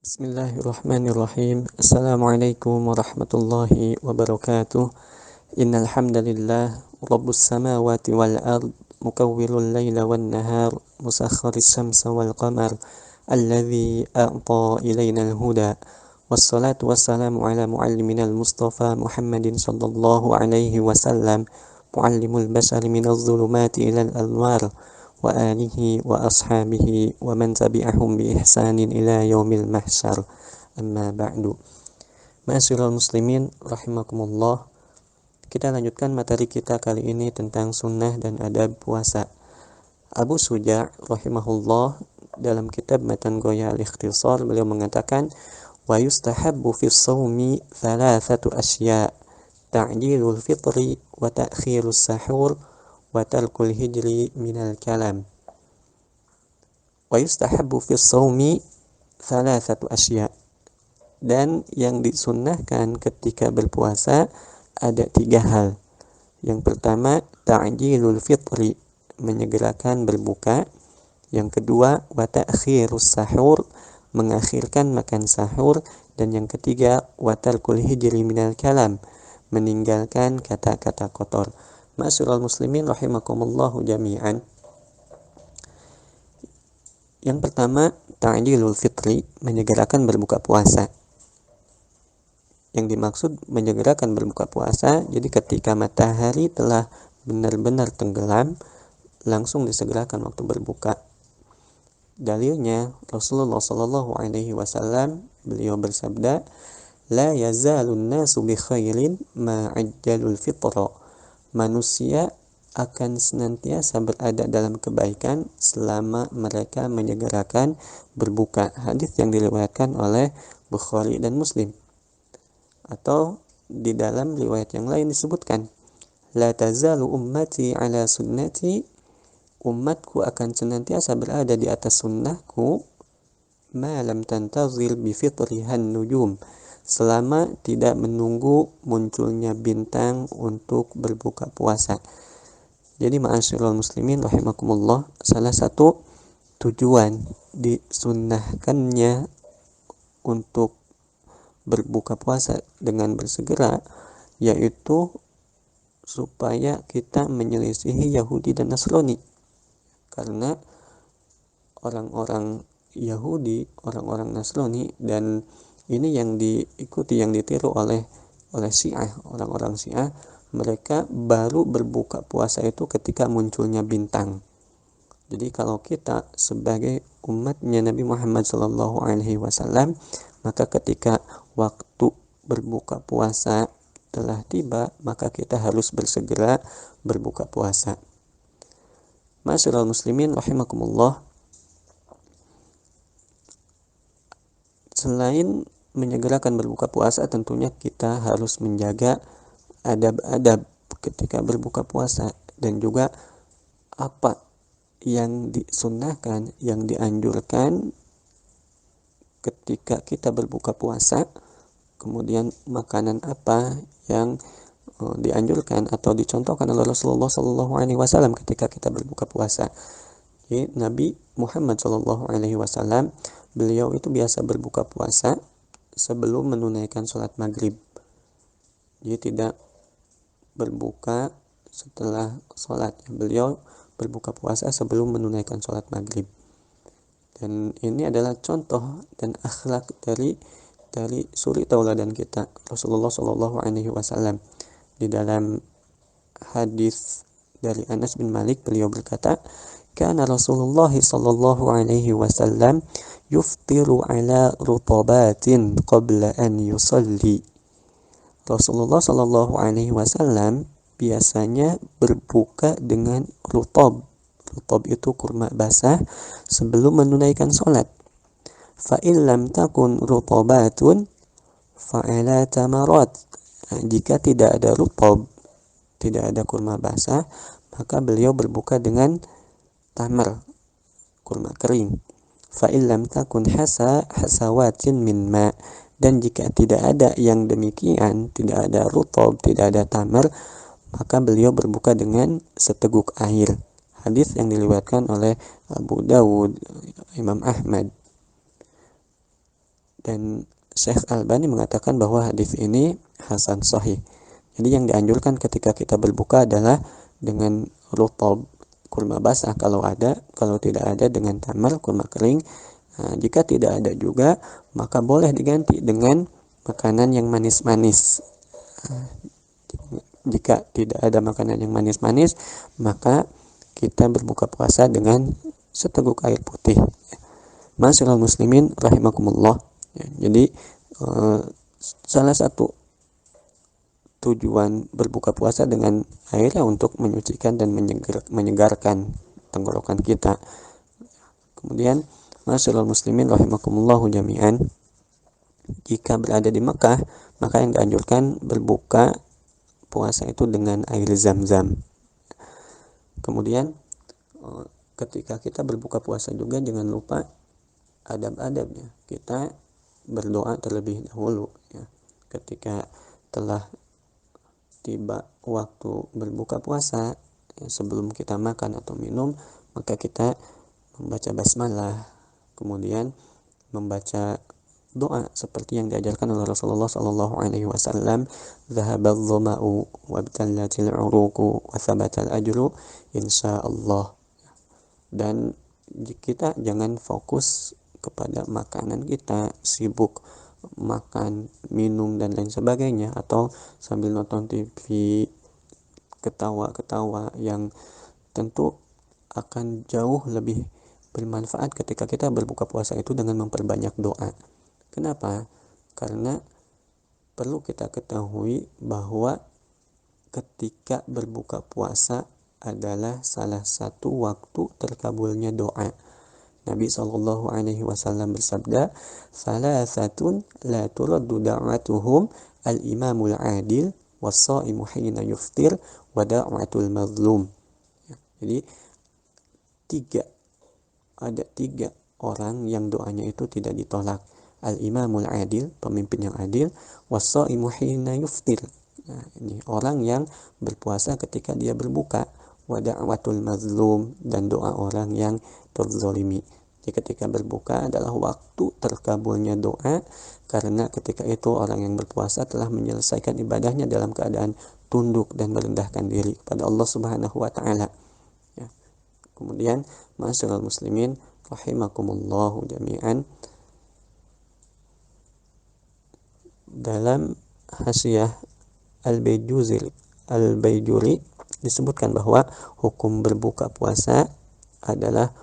Bismillahirrahmanirrahim. Assalamualaikum warahmatullahi wabarakatuh. Innal hamdalillah rabbus samawati wal ard mukawwirul laila wan nahar musakhkharis syamsa wal qamar alladzi a'ta ilainal huda wassalatu wassalamu ala mualliminal mustafa Muhammadin sallallahu alaihi wasallam muallimul bashari minadh dhulumati ilal anwar wa alihi wa ashabihi wa man tabi'ahum bi ihsanin ila yaumil mahsyar. Amma ba'du. Ma'asyiral muslimin rahimakumullah. Kita lanjutkan materi kita kali ini tentang sunnah dan adab puasa. Abu Suja' rahimahullah dalam kitab Matan Ghoya al-Ikhtisar beliau mengatakan wa yustahabbu fi shaumi thalathatu asya' ta'jilul fitri wa ta'khirus sahur wa tarkul hijri minal kalam. Wa yustahabbu fi shaumi thalathatu asya', dan yang disunnahkan ketika berpuasa ada 3 hal. Yang pertama, ta'jilul fitri, menyegerakan berbuka. Yang kedua, wa ta'khirus sahur, mengakhirkan makan sahur. Dan yang ketiga, wa tarkul hijri minal kalam, meninggalkan kata-kata kotor. Ma'asyiral muslimin rahimakumullahu jami'an. Yang pertama, ta'jilul fitri, menyegerakan berbuka puasa. Yang dimaksud menyegerakan berbuka puasa, jadi ketika matahari telah benar-benar tenggelam, langsung disegerakan waktu berbuka. Dalilnya Rasulullah sallallahu alaihi wasallam, beliau bersabda, la yazalun nasu bi khairin ma ajjalul fitra. Manusia akan senantiasa berada dalam kebaikan selama mereka menyegerakan berbuka. Hadis yang diriwayatkan oleh Bukhari dan Muslim. Atau di dalam riwayat yang lain disebutkan, la tazalu ummati ala sunnati, umatku akan senantiasa berada di atas sunnahku, ma lam tantazil bi fitrihan nujum, selama tidak menunggu munculnya bintang untuk berbuka puasa. Jadi ma'asyiral muslimin rahimakumullah, salah satu tujuan disunnahkannya untuk berbuka puasa dengan bersegera, yaitu supaya kita menyelisihi Yahudi dan Nasrani. Karena orang-orang Yahudi, orang-orang Nasrani, dan ini yang diikuti, yang ditiru oleh Syiah, orang-orang Syiah, mereka baru berbuka puasa itu ketika munculnya bintang. Jadi kalau kita sebagai umatnya Nabi Muhammad SAW, maka ketika waktu berbuka puasa telah tiba, maka kita harus bersegera berbuka puasa. Ma'asyiral muslimin rahimakumullah, selain menyegerakan berbuka puasa, tentunya kita harus menjaga adab-adab ketika berbuka puasa, dan juga apa yang disunnahkan, yang dianjurkan ketika kita berbuka puasa. Kemudian makanan apa yang dianjurkan atau dicontohkan oleh Rasulullah SAW ketika kita berbuka puasa. Jadi Nabi Muhammad SAW, beliau itu biasa berbuka puasa sebelum menunaikan sholat maghrib. Jadi tidak berbuka setelah sholat. Beliau berbuka puasa sebelum menunaikan sholat maghrib. Dan ini adalah contoh dan akhlak dari suri tauladan kita, Rasulullah SAW. Di dalam hadis dari Anas bin Malik, beliau berkata, kana Rasulullah SAW yuftiru ala rutabatin qabla an yusalli. Rasulullah SAW biasanya berbuka dengan rutab. Rutab itu kurma basah sebelum menunaikan sholat. Fa'in lam takun rutabatun fa'ala tamarat. Jika tidak ada rutab, tidak ada kurma basah, maka beliau berbuka dengan tamar, kurma kering. Fa'in lam takun hasawatin min ma. Dan jika tidak ada yang demikian, tidak ada rutab, tidak ada tamar, maka beliau berbuka dengan seteguk air. Hadis yang diriwayatkan oleh Abu Dawud, Imam Ahmad. Dan Syekh Albani mengatakan bahwa hadis ini hasan sahih. Jadi yang dianjurkan ketika kita berbuka adalah dengan rutab, kurma basah kalau ada, kalau tidak ada dengan tamar, kurma kering. Nah, jika tidak ada juga, maka boleh diganti dengan makanan yang manis-manis. Jika tidak ada makanan yang manis-manis, maka kita berbuka puasa dengan seteguk air putih. Ma'asyiral muslimin rahimakumullah. Jadi salah satu tujuan berbuka puasa dengan air untuk menyucikan dan menyegarkan tenggorokan kita. Kemudian ma'asyiral muslimin rahimakumullahu jami'an, jika berada di Mekah, maka yang dianjurkan berbuka puasa itu dengan air zam-zam. Kemudian ketika kita berbuka puasa juga jangan lupa adab-adabnya. Kita berdoa terlebih dahulu ya. Ketika telah tiba waktu berbuka puasa, ya, sebelum kita makan atau minum, maka kita membaca basmalah, kemudian membaca doa seperti yang diajarkan oleh Rasulullah sallallahu alaihi wasallam, "Dhahabadh dhama'u wabtallatil 'uruqu wa thabatal ajru insyaallah." Dan kita jangan fokus kepada makanan kita, sibuk makan, minum dan lain sebagainya, atau sambil nonton TV ketawa-ketawa, yang tentu akan jauh lebih bermanfaat ketika kita berbuka puasa itu dengan memperbanyak doa. Kenapa? Karena perlu kita ketahui bahwa ketika berbuka puasa adalah salah satu waktu terkabulnya doa. Nabi sallallahu alaihi wasallam bersabda, "Salasatun la turaddu da'watuhum al-imamul adil was-shaimu hina yuftir wa da'watul mazlum." Jadi ada tiga orang yang doanya itu tidak ditolak. Al-imamul adil, pemimpin yang adil, was-shaimu hina yuftir. Nah, ini orang yang berpuasa ketika dia berbuka, wa da'watul mazlum, dan doa orang yang terzalimi. Jadi ketika berbuka adalah waktu terkabulnya doa, karena ketika itu orang yang berpuasa telah menyelesaikan ibadahnya dalam keadaan tunduk dan merendahkan diri kepada Allah Subhanahu wa taala. Ya. Kemudian ma'asyiral muslimin rahimakumullahu jami'an, dalam Hasyiah Al-Baijuri disebutkan bahwa hukum berbuka puasa adalah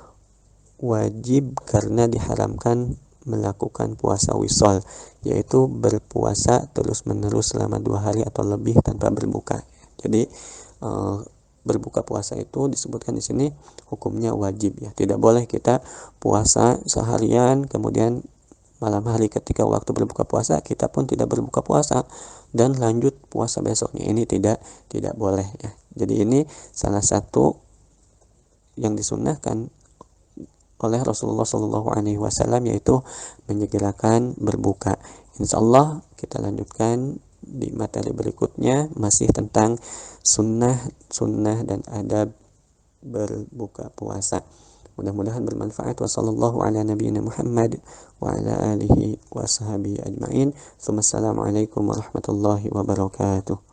wajib karena diharamkan melakukan puasa wisol, yaitu berpuasa terus-menerus selama 2 hari atau lebih tanpa berbuka. Jadi berbuka puasa itu disebutkan di sini hukumnya wajib ya. Tidak boleh kita puasa seharian kemudian malam hari ketika waktu berbuka puasa kita pun tidak berbuka puasa dan lanjut puasa besoknya. Ini tidak boleh ya. Jadi ini salah satu yang disunnahkan oleh Rasulullah Shallallahu Alaihi Wasallam, yaitu menyegerakan berbuka. Insyaallah kita lanjutkan di materi berikutnya masih tentang sunnah dan adab berbuka puasa. Mudah-mudahan bermanfaat. Wassallallahu ala nabiyyina Muhammad wa ala alihi wa sahbihi ajma'in. Assalamualaikum warahmatullahi wabarakatuh.